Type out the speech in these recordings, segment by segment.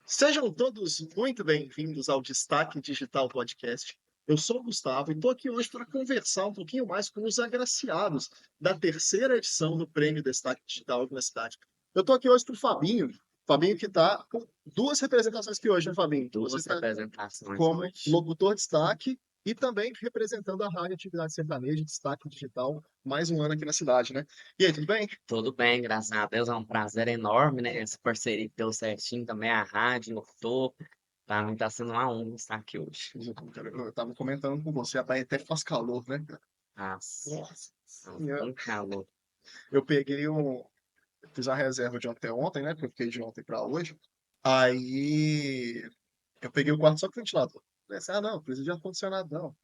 Sejam todos muito bem-vindos ao Destaque Digital Podcast. Eu sou o Gustavo e estou aqui hoje para conversar um pouquinho mais com os agraciados da terceira edição do Prêmio Destaque Digital aqui na cidade. Eu estou aqui hoje com o Fabinho. Fabinho que está com duas representações aqui hoje, né, Fabinho? Você Duas está representações como hoje. locutor destaque e também representando a Rádio Atividade Sertaneja Destaque Digital mais um ano aqui na cidade, né? E aí, tudo bem? Tudo bem, graças a Deus, é um prazer enorme, né? Essa parceria que deu certinho também, a rádio, no topo. Para mim tá sendo uma honra estar aqui hoje. Eu estava comentando com você, rapaz, até faz calor, né? Nossa, Nossa é Senhora. um calor. Eu peguei um. Fiz a reserva de ontem, né? Porque eu fiquei de ontem para hoje. Aí eu peguei o quarto só com ventilador. Falei assim, não, precisa de ar-condicionado, não.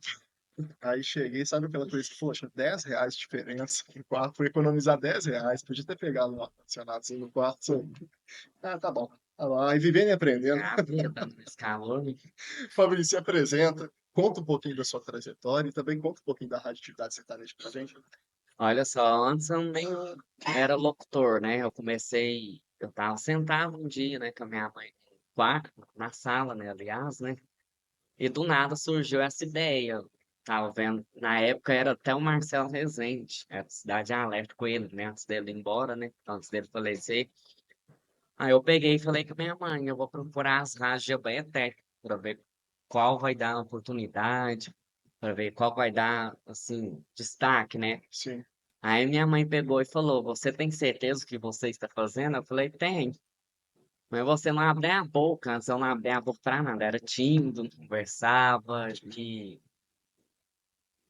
Aí cheguei, sabe aquela coisa que, poxa, R$ 10 de diferença no quarto, fui economizar R$ 10, podia ter pegado um ar-condicionado assim no quarto. Ah, tá bom. Tá lá, e vivendo e aprendendo. É a vida nesse calor, né? Fabrício, se apresenta, conta um pouquinho da sua trajetória e também conta um pouquinho da Rádio Atividade Sertaneja pra gente. Olha só, antes eu nem era locutor, né? Eu tava sentado um dia, né, com a minha mãe no quarto, na sala, né, aliás, né? E do nada surgiu essa ideia. Tava vendo, na época era até o Marcelo Rezende, era Cidade Alerta com ele, né? Antes dele ir embora, né? Antes dele falecer. Aí eu peguei e falei com a minha mãe, eu vou procurar as rádios de Abaeté para ver qual vai dar oportunidade, para ver qual vai dar, assim, destaque, né? Sim. Aí minha mãe pegou e falou, você tem certeza que você está fazendo? Eu falei, tem. Mas você não abre a boca, antes eu não abria a boca pra nada, era tímido, não conversava, e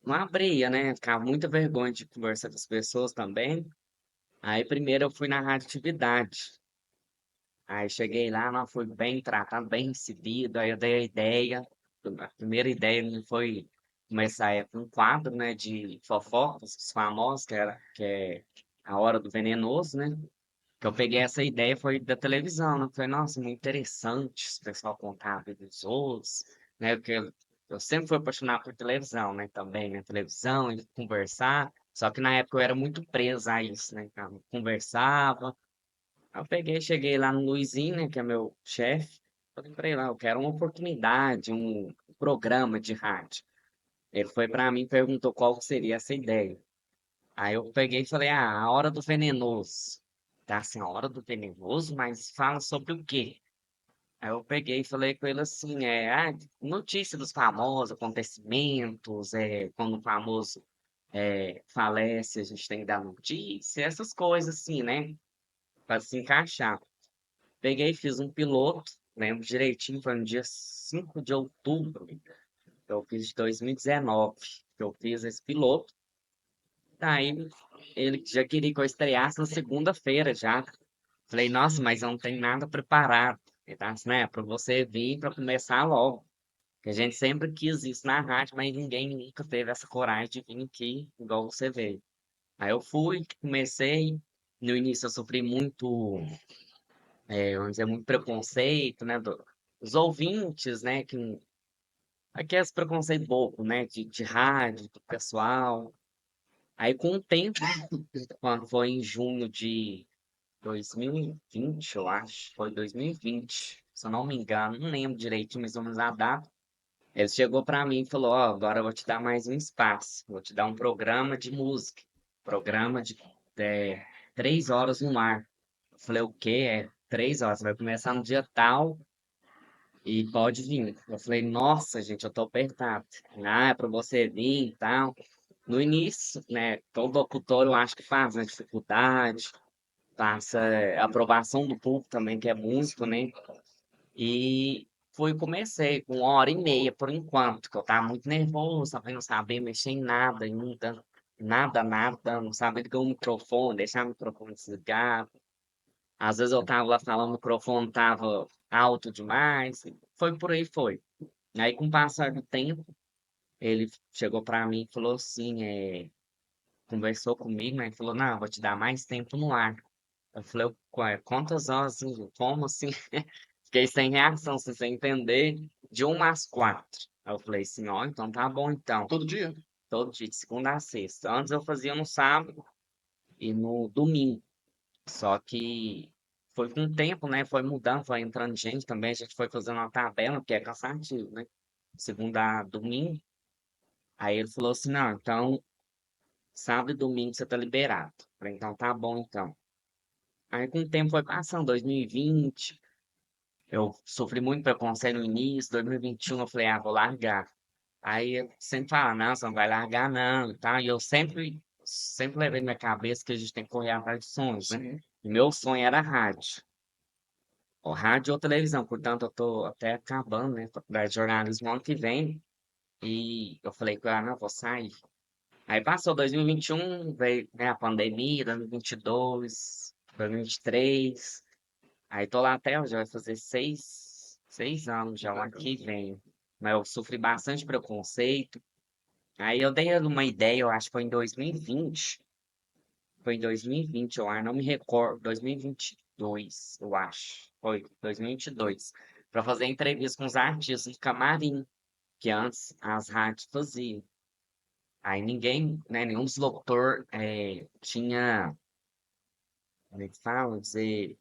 não abria, né? Ficava muita vergonha de conversar com as pessoas também. Aí primeiro eu fui na radioatividade. Aí cheguei lá, não fui bem tratado, bem recebido. Aí eu dei a ideia. A primeira ideia não foi começar com um quadro, né, de fofocas, os famosos, que é a Hora do Venenoso, né? Que eu peguei essa ideia foi da televisão, né? Falei, nossa, muito interessante esse pessoal contar a vida dos outros, né? Porque eu sempre fui apaixonado por televisão, né? Também, né? Televisão, e conversar. Só que na época eu era muito preso a isso, né? Então, eu conversava. Aí eu peguei, cheguei lá no Luizinho, né? Que é meu chefe. Falei pra ele, eu quero uma oportunidade, um programa de rádio. Ele foi pra mim e perguntou qual que seria essa ideia. Aí eu peguei e falei, a Hora do Venenoso. Tá assim, a Hora do Venenoso, mas fala sobre o quê? Aí eu peguei e falei com ele assim, notícia dos famosos, acontecimentos, quando o famoso falece, a gente tem que dar notícia, essas coisas assim, né? Pra se encaixar. Peguei e fiz um piloto, lembro direitinho, foi no dia 5 de outubro, eu fiz de 2019, que eu fiz esse piloto. Daí ele já queria que eu estreasse na segunda-feira já. Falei, nossa, mas eu não tenho nada preparado. Ele tá assim, né, pra você vir pra começar logo. Que a gente sempre quis isso na rádio, mas ninguém nunca teve essa coragem de vir aqui, igual você veio. Aí eu fui, comecei. No início eu sofri muito, vamos dizer, muito preconceito, né, dos ouvintes, né, aqueles preconceito bobo, né, de rádio, do pessoal. Aí com o tempo, quando foi em junho de 2020, eu acho. Foi 2020, se eu não me engano. Não lembro direito, mais ou menos a data. Ele chegou pra mim e falou: Ó, agora eu vou te dar mais um espaço. Vou te dar um programa de música. Programa de é, 3 horas no ar. Eu falei: o quê? 3 horas. Vai começar no dia tal e pode vir. Eu falei: nossa, gente, eu tô apertado. Ah, é pra você vir e tal. No início, né? Todo locutor eu acho que faz, né? Dificuldade passa a aprovação do público também, que é muito, né? E comecei com 1 hora e meia por enquanto, que eu tava muito nervoso, também não sabia mexer em nada ainda, nada, não sabia ligar o microfone, deixar o microfone desligado. Às vezes eu tava lá falando, o microfone tava alto demais, foi por aí, foi. Aí, com o passar do tempo, ele chegou pra mim e falou assim, conversou comigo, né? Falou, não, vou te dar mais tempo no ar. Eu falei, ué, quantas horas, assim, como assim? Fiquei sem reação, sem entender, de 1 às 4. Aí eu falei assim, ó, então tá bom então. Todo dia? Todo dia, de segunda a sexta. Antes eu fazia no sábado e no domingo. Só que foi com o tempo, né? Foi mudando, foi entrando gente também. A gente foi fazendo uma tabela, porque é cansativo, né? Segunda a domingo. Aí ele falou assim: não, então sábado e domingo você tá liberado. Falei, então tá bom, então. Aí com o tempo foi passando, 2020. Eu sofri muito preconceito no início, 2021 eu falei, ah, vou largar. Aí eu sempre fala, não, você não vai largar não, tá? E eu sempre levei na minha cabeça que a gente tem que correr atrás de sonhos, né? Sim. E meu sonho era rádio, ou rádio ou televisão, portanto eu tô até acabando, né, faculdade de jornalismo ano que vem, e eu falei com ela, não, vou sair. Aí passou 2021, veio, né, a pandemia, 2022, 2023, aí tô lá até hoje, vai fazer seis anos já, o ano Legal. que vem. Mas eu sofri bastante preconceito. Aí eu dei uma ideia, eu acho que foi em 2020. Foi em 2020, eu acho, não me recordo. 2022, eu acho. Foi 2022. Para fazer entrevista com os artistas de camarim, que antes as rádios faziam. Aí ninguém, né, nenhum dos locutor tinha, como é que fala? Dizer,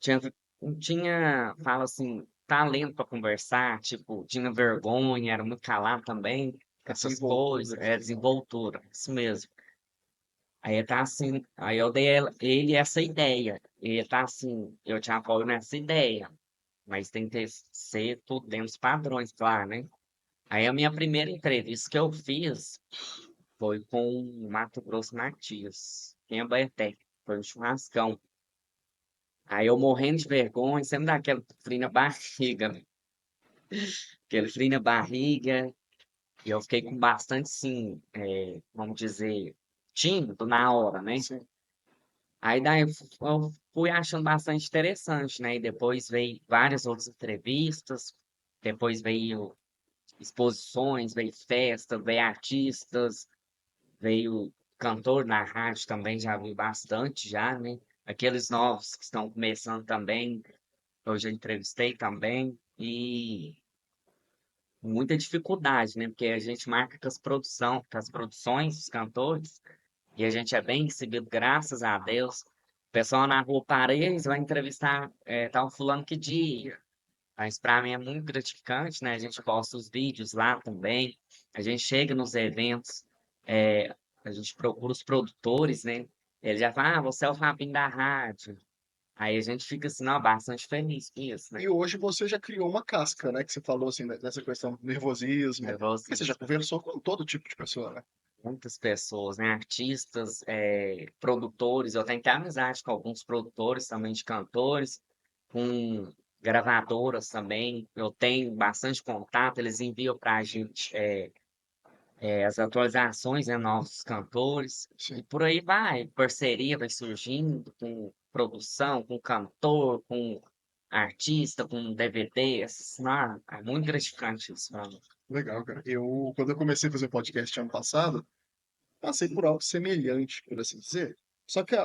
tinha, não tinha, fala assim, talento para conversar, tipo, tinha vergonha, era muito calado também, Essa essas envoltura coisas, que você fala. desenvoltura, isso mesmo. Aí tá assim, aí eu dei ele essa ideia. Ele tá assim, eu te apoio nessa ideia, mas tem que ser tudo dentro dos padrões, claro, né? Aí a minha primeira entrevista que eu fiz foi com o Mato Grosso Matias, em Abaeté, foi um churrascão. Aí eu morrendo de vergonha, sempre dá aquele frio na barriga, né? Aquele frio na barriga, e eu fiquei com bastante, sim, vamos dizer, tímido na hora, né? Sim. Aí daí eu fui achando bastante interessante, né? E depois veio várias outras entrevistas, depois veio exposições, veio festa, veio artistas, veio cantor na rádio também, já vi bastante já, né? Aqueles novos que estão começando também, eu já entrevistei também, e muita dificuldade, né? Porque a gente marca com as produções dos cantores, e a gente é bem recebido, graças a Deus. O pessoal na rua para eles, vai entrevistar tal fulano que dia. Mas para mim é muito gratificante, né? A gente posta os vídeos lá também. A gente chega nos eventos, é, a gente procura os produtores, né? Eles já falam, ah, você é o Fabinho da rádio. Aí a gente fica assim, não, bastante feliz com isso, né? E hoje você já criou uma casca, né? Que você falou assim, nessa questão do nervosismo. Porque você já Nervosismo. conversou com todo tipo de pessoa, né? Muitas pessoas, né? Artistas, produtores. Eu tenho até amizade com alguns produtores também de cantores, com gravadoras também. Eu tenho bastante contato, eles enviam para a gente as atualizações, né? Novos cantores. E Sim. por aí vai, parceria vai surgindo com produção, com cantor, com artista, com DVD. Não, é muito gratificante isso pra mim. Legal, cara. Quando eu comecei a fazer podcast ano passado, passei por algo semelhante, por assim dizer. Só que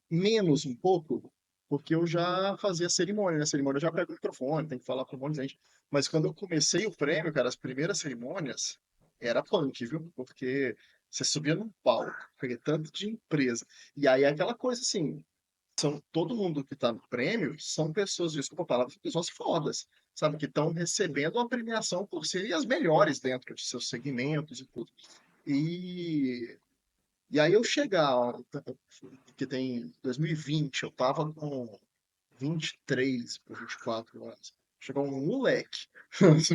menos um pouco, porque eu já fazia cerimônia, né? Cerimônia eu já pego o microfone, tem que falar para um monte de gente. Mas quando eu comecei o prêmio, cara, as primeiras cerimônias era punk, viu? Porque você subia num palco, peguei tanto de empresa. E aí é aquela coisa assim, todo mundo que tá no prêmio são pessoas, desculpa a palavra, pessoas fodas, sabe? Que estão recebendo uma premiação por serem as melhores dentro de seus segmentos e tudo. E e aí eu chegar, ó, que tem 2020, eu tava com 23 para 24 anos. Chegou um moleque,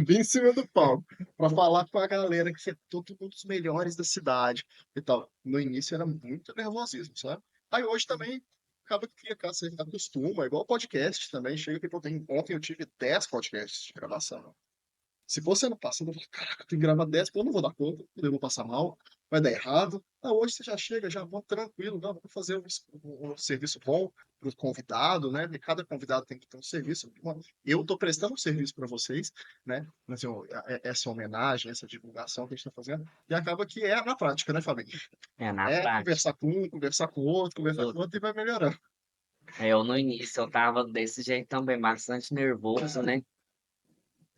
bem em cima do palco, para falar com a galera que é todo um dos melhores da cidade e tal. No início era muito nervosismo, sabe? Aí hoje também acaba que fica, você acostuma, é igual podcast também. Chega que pô, ontem eu tive 10 podcasts de gravação. Se fosse ano passado, eu falei, caraca, eu tenho que gravar 10, pô, eu não vou dar conta, eu vou passar mal, vai dar errado. Ah, hoje você já chega, já vou tranquilo, não, vou fazer um serviço bom para o convidado, né? Porque cada convidado tem que ter um serviço. Eu estou prestando um serviço para vocês, né? Mas essa homenagem, essa divulgação que a gente está fazendo, e acaba que é na prática, né, Fabinho? É na É prática. conversar com um, conversar com outro e vai melhorando. Eu no início eu tava desse jeito também, bastante nervoso, né?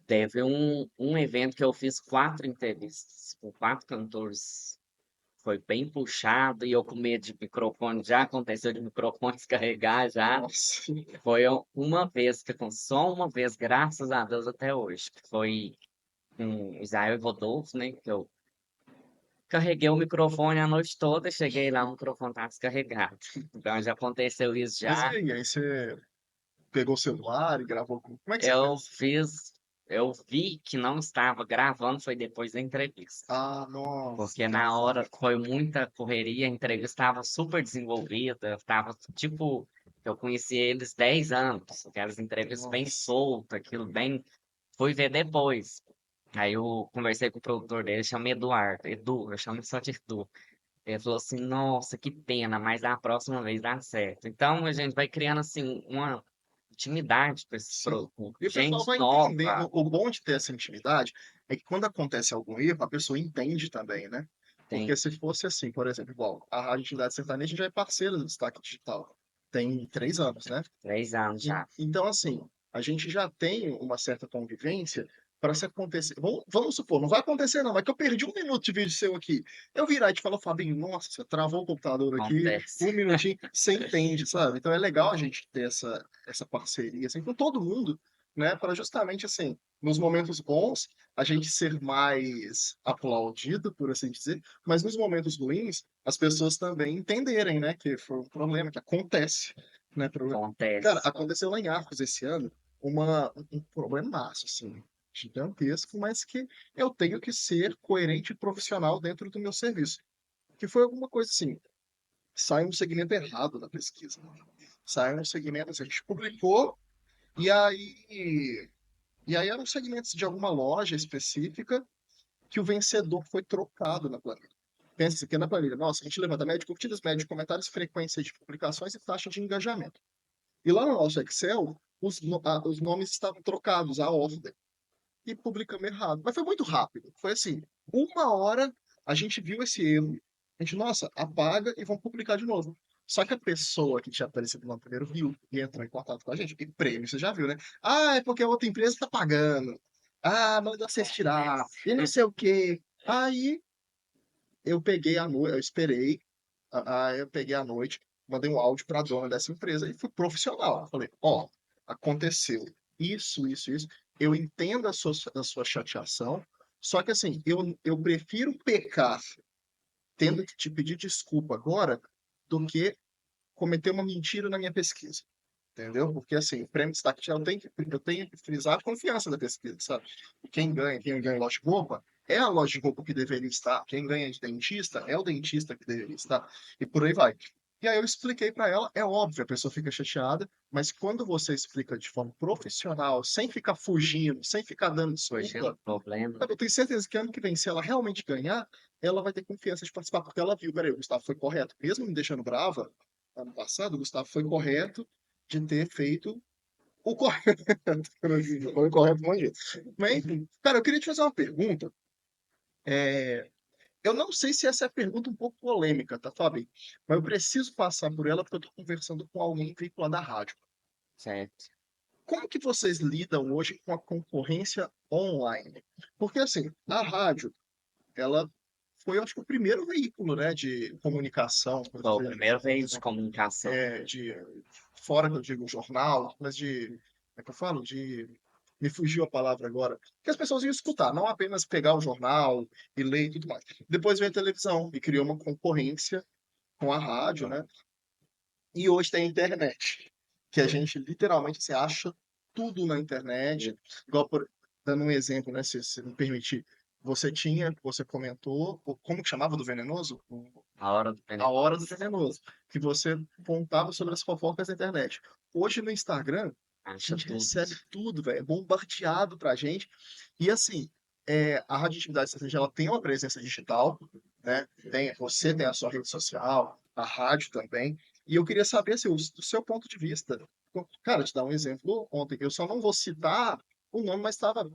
Teve um evento que eu fiz 4 entrevistas com 4 cantores foi bem puxado e eu com medo de microfone, já aconteceu de microfone descarregar já. Nossa. Foi uma vez, só uma vez, graças a Deus até hoje, que foi com Israel e Rodolfo, né? Que eu carreguei o microfone a noite toda, cheguei lá, o microfone estava descarregado. Então já aconteceu isso Mas e já. aí? Aí você pegou o celular e gravou como é que você Eu fez? fiz, eu vi que não estava gravando, foi depois da entrevista. Ah, nossa, Porque tá na certo. hora foi muita correria, a entrevista estava super desenvolvida, estava tipo, eu conheci eles 10 anos, aquelas entrevistas bem Nossa. soltas, aquilo bem. Fui ver depois. Aí eu conversei com o produtor dele, chama Eduardo, Edu, eu chamo ele só de Edu. Ele falou assim, nossa, que pena, mas da próxima vez dá certo. Então a gente vai criando assim uma intimidade com esses Sim. produtos, E o pessoal gente vai entendendo. nova, O bom de ter essa intimidade é que quando acontece algum erro, a pessoa entende também, né? tem Porque se fosse assim, por exemplo, igual a Rádio Atividade Sertaneja já é parceira do Destaque Digital. Tem 3 anos, né? 3 anos já. Então, assim, a gente já tem uma certa convivência para se acontecer. Vamos supor, não vai acontecer, não, mas que eu perdi 1 minuto de vídeo seu aqui. Eu virar e te falar, Fabinho, nossa, você travou o computador aqui, Acontece. 1 minutinho, você entende, sabe? Então é legal a gente ter essa parceria assim, com todo mundo, né? Para justamente assim, nos momentos bons, a gente ser mais aplaudido, por assim dizer, mas nos momentos ruins, as pessoas também entenderem, né? Que foi um problema que acontece, né? Cara, Acontece. aconteceu lá em Arcos esse ano um problemaço, assim, gigantesco, mas que eu tenho que ser coerente e profissional dentro do meu serviço. Que foi alguma coisa assim, sai um segmento errado da pesquisa. Sai um segmento, assim, a gente publicou, e aí eram segmentos de alguma loja específica que o vencedor foi trocado na planilha. Pensa aqui na planilha, nossa, a gente levanta média, curtidas, média de comentários, frequência de publicações e taxa de engajamento. E lá no nosso Excel, os nomes estavam trocados, a ordem, e publicamos errado. Mas foi muito rápido. Foi assim, 1 hora a gente viu esse erro, a gente, nossa, apaga e vamos publicar de novo. Só que a pessoa que tinha aparecido lá primeiro viu e entrou em contato com a gente. E prêmio, você já viu, né? Ah, é porque a outra empresa está pagando. Ah, manda vocês tirar. E não sei o quê. Aí eu peguei a noite, eu esperei. Aí eu peguei a noite, mandei um áudio para a dona dessa empresa e fui profissional. Falei, ó, aconteceu isso. Eu entendo a sua chateação, só que assim, eu prefiro pecar tendo que te pedir desculpa agora do que cometer uma mentira na minha pesquisa. Entendeu? Porque assim, o prêmio de destaque eu tenho que frisar a confiança da pesquisa, sabe? E quem ganha loja de roupa é a loja de roupa que deveria estar. Quem ganha de dentista é o dentista que deveria estar. E por aí vai. E aí eu expliquei para ela, é óbvio, a pessoa fica chateada, mas quando você explica de forma profissional, sem ficar fugindo, sem ficar dando Surgindo desculpa, problema. sabe, eu tenho certeza que ano que vem, se ela realmente ganhar, ela vai ter confiança de participar, porque ela viu, peraí, o Gustavo foi correto. Mesmo me deixando brava, ano passado, o Gustavo foi correto de ter feito o correto. Foi correto de um jeito. Mas, enfim, cara, eu queria te fazer uma pergunta. É, eu não sei se essa é a pergunta um pouco polêmica, tá, Fábio? Mas eu preciso passar por ela porque eu estou conversando com alguém vinculado à rádio. Certo. Como que vocês lidam hoje com a concorrência online? Porque, assim, a rádio, ela foi, eu acho que, o primeiro veículo, né, de comunicação, Foi o primeiro veículo de comunicação. de fora que eu digo jornal, mas como é que eu falo? Me fugiu a palavra agora, que as pessoas iam escutar, não apenas pegar o jornal e ler e tudo mais. Depois veio a televisão e criou uma concorrência com a rádio, né? E hoje tem a internet, que a gente literalmente se acha tudo na internet, igual dando um exemplo, né, se me permitir. Você comentou, como que chamava do venenoso? A hora do A veneno. Hora do Venenoso, que você contava sobre as fofocas da internet. Hoje no Instagram, a Acha gente tudo. recebe tudo, velho, é bombardeado pra gente. E assim, a Radioatividade Sertaneja, ela tem uma presença digital, né? Você tem a sua rede social, a rádio também. E eu queria saber, assim, do seu ponto de vista. Cara, te dar um exemplo ontem. Eu só não vou citar o nome, mas estava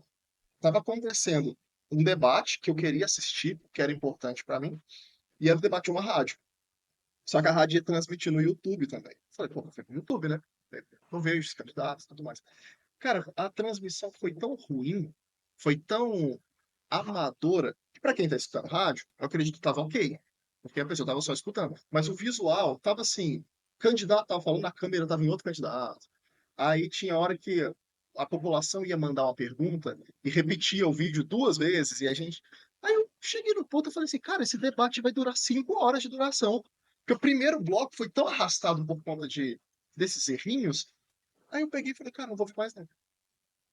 acontecendo um debate que eu queria assistir, que era importante para mim, e era o debate de uma rádio. Só que a rádio ia transmitir no YouTube também. Falei, pô, foi no YouTube, né? Não vejo os candidatos e tudo mais. Cara, a transmissão foi tão ruim, foi tão amadora, que pra quem tá escutando rádio, eu acredito que tava ok. porque a pessoa estava só escutando. Mas o visual estava assim, o candidato estava falando, a câmera estava em outro candidato. Aí tinha hora que a população ia mandar uma pergunta e repetia o vídeo 2 vezes, e a gente. Aí eu cheguei no ponto e falei assim, cara, esse debate vai durar 5 horas de duração. Porque o primeiro bloco foi tão arrastado por conta desses errinhos. Aí eu peguei e falei, cara, não vou ver mais não.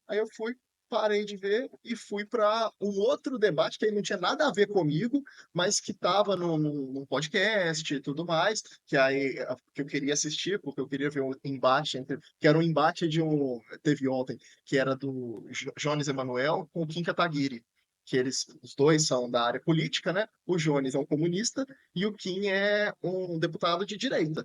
Aí eu fui, parei de ver e fui para um outro debate que aí não tinha nada a ver comigo, mas que estava num podcast e tudo mais, que eu queria assistir, porque eu queria ver um embate que era um embate teve ontem, que era do Jones Emanuel com o Kim Kataguiri, que os dois são da área política, né? O Jones é um comunista e o Kim é um deputado de direita.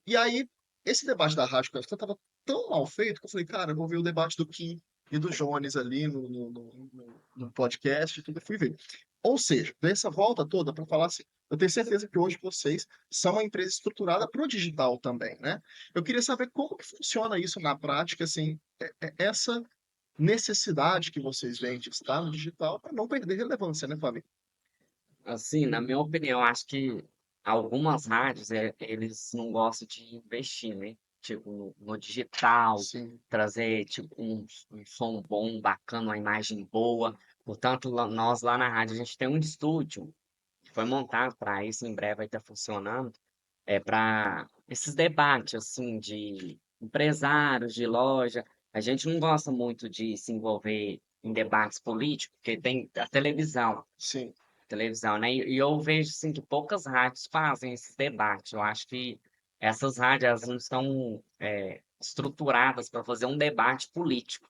E aí, esse debate da Rádio Café estava tão mal feito que eu falei, cara, eu vou ver o debate do Kim e do Jones ali no podcast e tudo, e fui ver. Ou seja, dessa volta toda para falar assim, eu tenho certeza que hoje vocês são uma empresa estruturada para o digital também, né? Eu queria saber como que funciona isso na prática, assim, essa necessidade que vocês veem de estar no digital para não perder relevância, né, Fábio? Assim, na minha opinião, acho que algumas rádios, eles não gostam de investir, né? Tipo, no digital, Sim, trazer, tipo, um som bom, bacana, uma imagem boa. Portanto, nós lá na rádio, a gente tem um estúdio que foi montado para isso, em breve vai estar funcionando, para esses debates, assim, de empresários, de loja. A gente não gosta muito de se envolver em debates políticos, porque tem a sim, televisão, né? E eu vejo assim que poucas rádios fazem esses debates. Eu acho que essas rádios elas não estão estruturadas para fazer um debate político.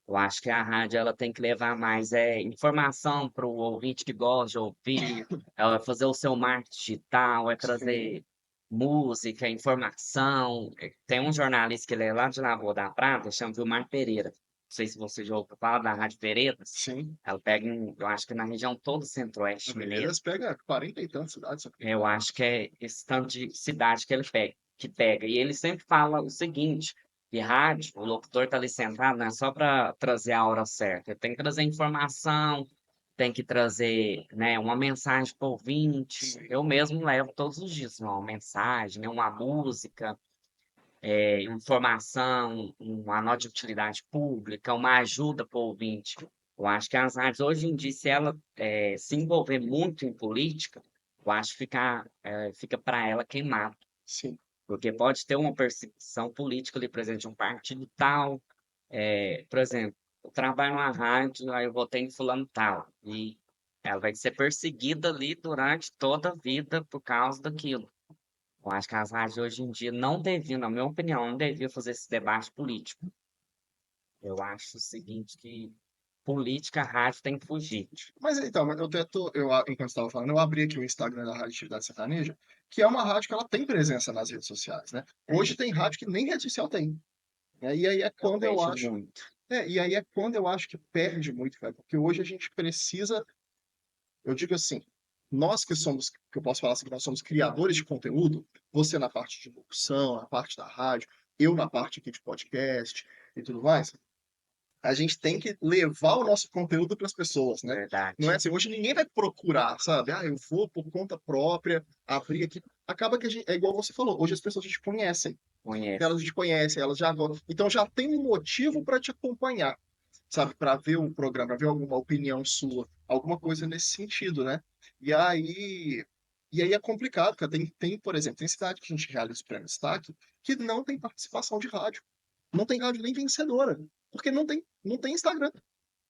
Eu acho que a rádio ela tem que levar mais informação para o ouvinte que gosta de ouvir, ela vai fazer o seu marketing digital, é sim, trazer música, informação. Tem um jornalista que ele é lá de Lagoa da Prata, chama Vilmar Pereira. Não sei se você já ouviu falar da Rádio Veredas. sim. Ela pega, eu acho que na região todo A centro-oeste mineiro. Veredas pega 40 e tantas cidades, só que Eu acho que é esse tanto de cidade que ele pega. E ele sempre fala o seguinte, de rádio, o locutor está ali sentado, não é só para trazer a hora certa. Ele tem que trazer informação, tem que trazer, né, uma mensagem para o ouvinte. sim. Eu mesmo levo todos os dias uma mensagem, né, uma música, informação, uma nota de utilidade pública, uma ajuda para o ouvinte. Eu acho que as rádios, hoje em dia, se ela se envolver muito em política, eu acho que fica para ela queimado. Sim, Porque pode ter uma perseguição política ali, por exemplo, de um partido tal. Por exemplo, eu trabalho numa rádio, aí eu votei em fulano tal. E ela vai ser perseguida ali durante toda a vida por causa daquilo. Eu acho que as rádios hoje em dia não deviam, na minha opinião, não deviam fazer esse debate político. Eu acho o seguinte, que política, a rádio tem que fugir. mas então, mas enquanto estava falando, eu abri aqui o Instagram da Rádio Atividade Sertaneja, que é uma rádio que ela tem presença nas redes sociais, né? Hoje Tem, tem rádio que nem rede social tem, né? E aí é eu quando eu vejo acho, muito. e aí é quando eu acho que perde muito, cara, porque hoje a gente precisa, eu digo assim, nós que somos, que eu posso falar assim, que nós somos criadores de conteúdo, você na parte de locução, na parte da rádio, eu na parte aqui de podcast e tudo mais, a gente tem que levar o nosso conteúdo para as pessoas, né? Não é Verdade. assim, hoje ninguém vai procurar, sabe? Ah, eu vou por conta própria, abrir aqui. Acaba que é igual você falou, hoje as pessoas te conhecem, Conhece. elas te conhecem, elas já gostam. Então já tem um motivo para te acompanhar, sabe? Para ver o programa, para ver alguma opinião sua, alguma coisa nesse sentido, né? E aí, e aí é complicado, porque por exemplo, tem cidade que a gente realiza o prêmio destaque que não tem participação de rádio. Não tem rádio nem vencedora, porque não tem Instagram,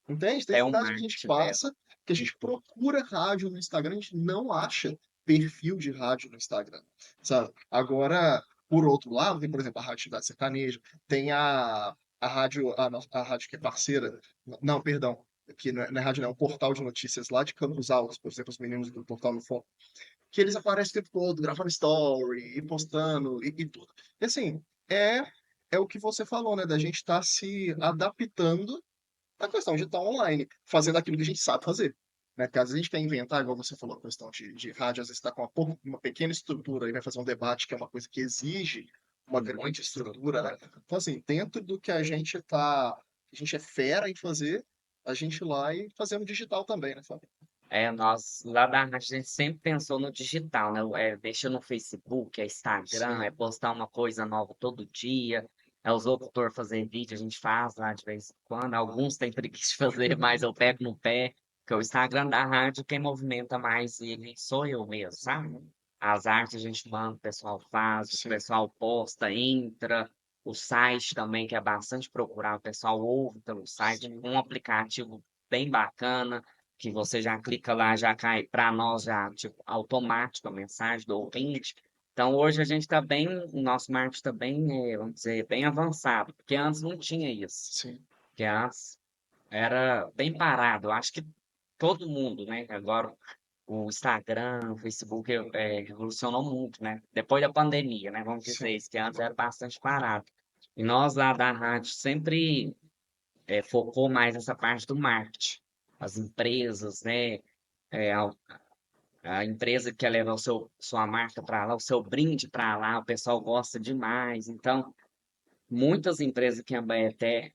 entende? Tem É o cidade que a gente marketing dela. passa, que a gente procura rádio no Instagram, a gente não acha perfil de rádio no Instagram, sabe? Agora, por outro lado, tem, por exemplo, a Rádio Cidade Sertaneja, tem a rádio que é parceira, não, perdão, que não é rádio, não, é um portal de notícias lá de Campos Altos, por exemplo, os meninos do Portal no Foco, que eles aparecem o tempo todo, gravando story e postando e tudo. E assim, é, é o que você falou, né? Da gente estar se adaptando à questão de estar online, fazendo aquilo que a gente sabe fazer. Né? Porque às vezes a gente quer inventar, igual você falou, a questão de rádio, às vezes está com uma pequena estrutura e vai fazer um debate que é uma coisa que exige uma grande estrutura, né? Então, assim, dentro do que a gente é fera em fazer, a gente ir lá e fazer no digital também, né, Fábio? Nós lá da rádio a gente sempre pensou no digital, né? Deixa no Facebook, Instagram, Sim, postar uma coisa nova todo dia. Os locutores fazer vídeo, a gente faz lá de vez em quando. Alguns têm preguiça de fazer, mas eu pego no pé. Porque o Instagram da rádio, quem movimenta mais ele sou eu mesmo, sabe? As artes a gente manda, o pessoal faz, o sim, pessoal posta, entra. O site também, que é bastante procurado, o pessoal ouve pelo site, sim, um aplicativo bem bacana que você já clica lá, já cai para nós já, tipo, automático a mensagem do ouvinte. Então, hoje a gente está bem, o nosso marketing está bem, vamos dizer, bem avançado, porque antes não tinha isso. sim, Porque antes era bem parado. Eu acho que todo mundo, né? Agora o Instagram, o Facebook revolucionou muito, né? Depois da pandemia, né? Vamos dizer sim. isso, que antes era bastante parado. E nós lá da rádio sempre focou mais nessa parte do marketing. As empresas, né? É, a, a empresa que quer levar sua marca para lá, o seu brinde para lá, o pessoal gosta demais. Então, muitas empresas aqui em Abaeté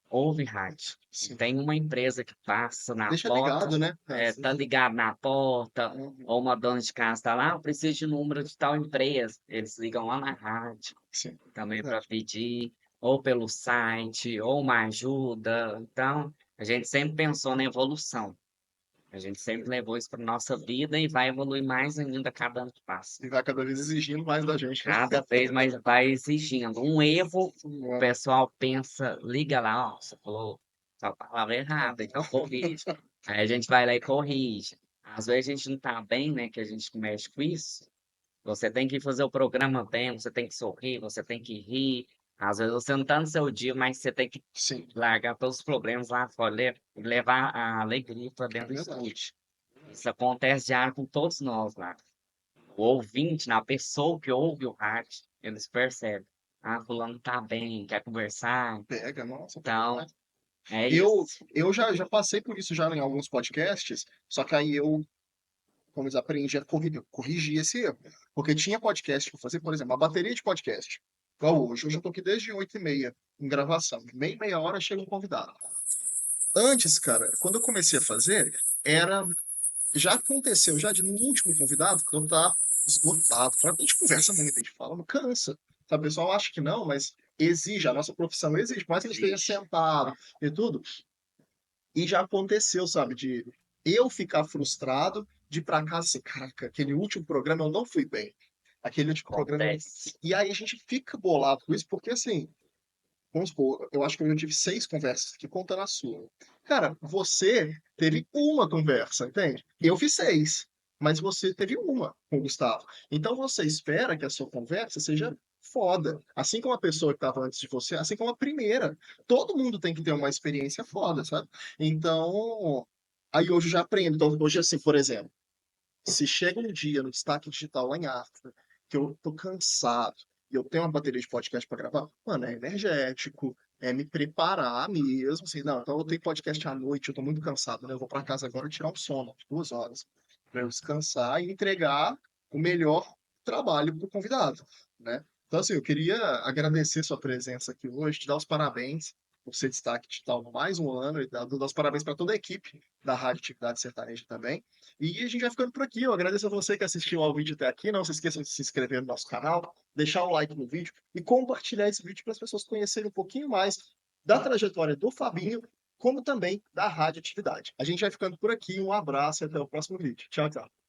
ouvem rádio. Sim. Tem uma empresa que passa na Deixa porta, ligado, né? tá ligado na porta, Uhum. ou uma dona de casa está lá, eu preciso de número de tal empresa. Eles ligam lá na rádio Sim, também para verdade. pedir, ou pelo site, ou uma ajuda. Então, a gente sempre pensou na evolução. A gente sempre levou isso para nossa vida e vai evoluir mais ainda a cada ano que passa. E vai cada vez exigindo mais da gente, né? Cada vez mais vai exigindo. Um erro, o Vamos. pessoal pensa, liga lá, ó, você falou a palavra errada, então corrige. Aí a gente vai lá e corrige. Às vezes a gente não tá bem, né, que a gente mexe com isso. Você tem que fazer o programa bem, você tem que sorrir, você tem que rir. Às vezes você não tá no seu dia, mas você tem que Sim, largar todos os problemas lá fora, e levar a alegria para é dentro do verdade. estúdio. Isso acontece diário com todos nós lá. O ouvinte, né, a pessoa que ouve o rádio, eles percebem. Ah, fulano tá bem, quer conversar. Pega, nossa, pega Então, demais. é Eu, isso. eu já passei por isso já em alguns podcasts, só que aí eu, como eles aprendi a corrigir esse erro. Porque tinha podcast que eu fazia, por exemplo, uma bateria de podcast. Igual hoje. Hoje eu tô aqui desde 8h30 em gravação. Meia hora chega um convidado. Antes, cara, quando eu comecei a fazer, era. Já aconteceu, já no último convidado, que eu tá esgotado. A gente conversa muito, a gente fala, não cansa. Sabe, o pessoal acha que não, mas exige, a nossa profissão exige, por mais que a gente esteja sentado e tudo. E já aconteceu, sabe, de eu ficar frustrado, de ir pra casa assim, caraca, aquele último programa eu não fui bem. Aquele último programa. Acontece. E aí a gente fica bolado com isso, porque assim, vamos supor, eu acho que eu já tive 6 conversas aqui, contando a sua. Cara, você teve uma conversa, entende? Eu fiz 6, mas você teve uma com o Gustavo. Então você espera que a sua conversa seja foda. Assim como a pessoa que estava antes de você, assim como a primeira. Todo mundo tem que ter uma experiência foda, sabe? Então, aí hoje eu já aprendo. Então, hoje, assim, por exemplo, se chega um dia no destaque digital lá em África, que eu tô cansado e eu tenho uma bateria de podcast para gravar, mano, é energético, é me preparar mesmo, assim, não, então eu tenho podcast à noite, eu tô muito cansado, né? Eu vou para casa agora tirar um sono, de 2 horas, para eu descansar e entregar o melhor trabalho pro convidado, né? Então, assim, eu queria agradecer sua presença aqui hoje, te dar os parabéns por ser destaque digital mais um ano e dar os parabéns para toda a equipe da Rádio Atividade Sertaneja também. E a gente vai ficando por aqui. Eu agradeço a você que assistiu ao vídeo até aqui. Não se esqueça de se inscrever no nosso canal, deixar o like no vídeo e compartilhar esse vídeo para as pessoas conhecerem um pouquinho mais da trajetória do Fabinho, como também da Rádio Atividade. A gente vai ficando por aqui. Um abraço e até o próximo vídeo. Tchau, tchau.